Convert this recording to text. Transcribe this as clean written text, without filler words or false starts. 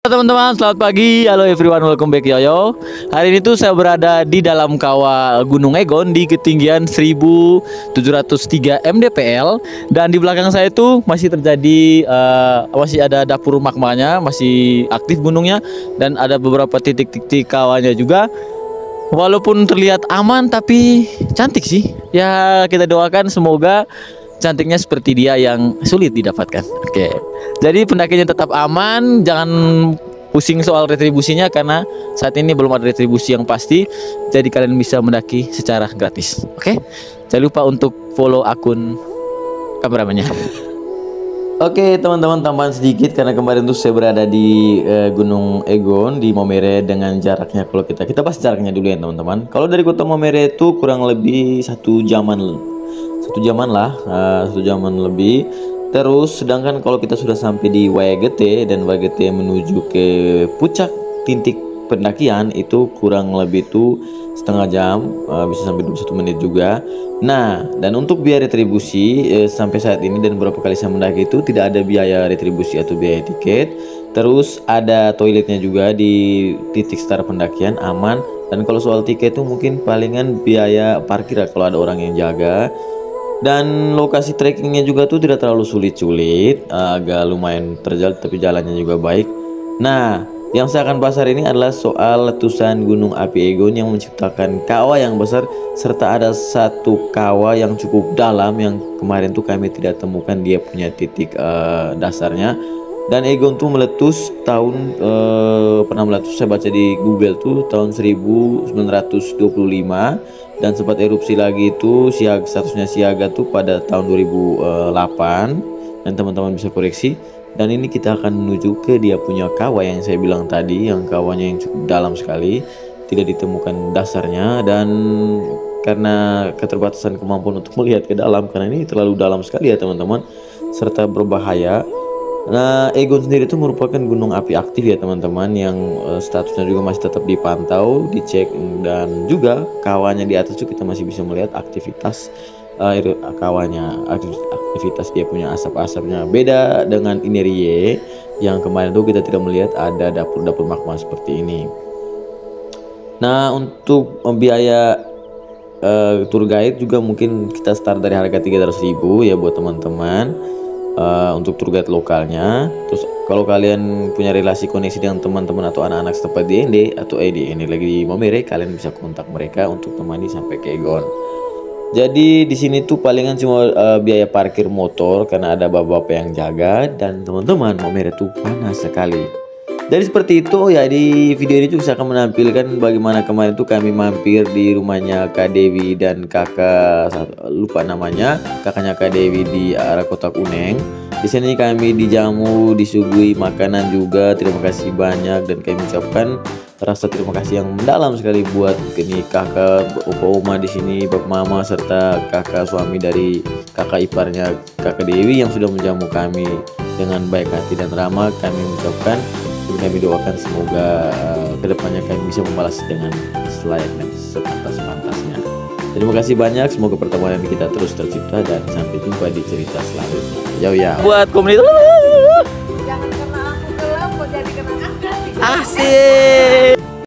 Halo teman-teman, selamat pagi. Halo everyone, welcome back Yoyo. Hari ini tuh saya berada di dalam kawah Gunung Egon di ketinggian 1703 mdpl. Dan di belakang saya tuh masih terjadi masih ada dapur magmanya, masih aktif gunungnya. Dan ada beberapa titik-titik kawahnya juga. Walaupun terlihat aman tapi cantik sih. Ya kita doakan semoga cantiknya seperti dia yang sulit didapatkan. Oke. Jadi pendakinya tetap aman, jangan pusing soal retribusinya karena saat ini belum ada retribusi yang pasti. Jadi kalian bisa mendaki secara gratis. Oke. Jangan lupa untuk follow akun kameramennya. Oke teman-teman, tambahan sedikit karena kemarin tuh saya berada di Gunung Egon di Momere dengan jaraknya, kalau kita bahas jaraknya dulu ya teman-teman. Kalau dari kota Momere itu kurang lebih satu jaman lah, 1 jaman lebih. Terus sedangkan kalau kita sudah sampai di Wayagete dan Wayagete menuju ke puncak titik pendakian itu kurang lebih tuh setengah jam, bisa sampai 21 menit juga. Nah, dan untuk biaya retribusi sampai saat ini dan beberapa kali saya mendaki itu tidak ada biaya retribusi atau biaya tiket. Terus ada toiletnya juga di titik start pendakian, aman. Dan kalau soal tiket itu mungkin palingan biaya parkir kalau ada orang yang jaga. Dan lokasi trekkingnya juga tuh tidak terlalu sulit-sulit, agak lumayan terjal tapi jalannya juga baik. Nah, yang saya akan bahas hari ini adalah soal letusan Gunung Api Egon yang menciptakan kawah yang besar, serta ada satu kawah yang cukup dalam yang kemarin tuh kami tidak temukan dia punya titik dasarnya. Dan Egon tuh meletus tahun pernah meletus, saya baca di Google tuh tahun 1925, dan sempat erupsi lagi itu statusnya siaga tuh pada tahun 2008, dan teman-teman bisa koreksi. Dan ini kita akan menuju ke dia punya kawah yang saya bilang tadi, yang kawahnya yang cukup dalam sekali, tidak ditemukan dasarnya. Dan karena keterbatasan kemampuan untuk melihat ke dalam, karena ini terlalu dalam sekali ya teman-teman, serta berbahaya. Nah, Egon sendiri itu merupakan gunung api aktif ya teman-teman, yang statusnya juga masih tetap dipantau, dicek, dan juga kawahnya di atas itu kita masih bisa melihat aktivitas kawahnya, aktivitas dia punya asap-asapnya. Beda dengan Inerie yang kemarin tuh kita tidak melihat ada dapur-dapur magma seperti ini. Nah, untuk biaya tour guide juga mungkin kita start dari harga 300.000 ya buat teman-teman. Untuk tour guide lokalnya. Terus kalau kalian punya relasi koneksi dengan teman-teman atau anak-anak setempat di ND atau ini lagi di Momere, kalian bisa kontak mereka untuk temani sampai ke Egon. Jadi di sini tuh palingan cuma biaya parkir motor karena ada bapak-bapak yang jaga. Dan teman-teman, Momere tuh panas sekali. Jadi seperti itu ya, di video ini juga saya akan menampilkan bagaimana kemarin tuh kami mampir di rumahnya Kak Dewi dan kakak, lupa namanya, kakaknya Kak Dewi di arah Kota Kuneng. Di sini kami dijamu, disuguhi makanan juga. Terima kasih banyak dan kami ucapkan rasa terima kasih yang mendalam sekali buat ini kakak, opa oma di sini, bapak mama, serta kakak suami dari kakak iparnya Kakak Dewi yang sudah menjamu kami dengan baik hati dan ramah. Kami mengucapkan, kami doakan semoga kedepannya kami bisa membalas dengan selayaknya, sepantas-pantasnya. Terima kasih banyak, semoga pertemuan kita terus tercipta dan sampai jumpa di cerita selanjutnya. Ya. Buat komunitas. Jangan karena aku gelap kok jadi kena asik. Asik.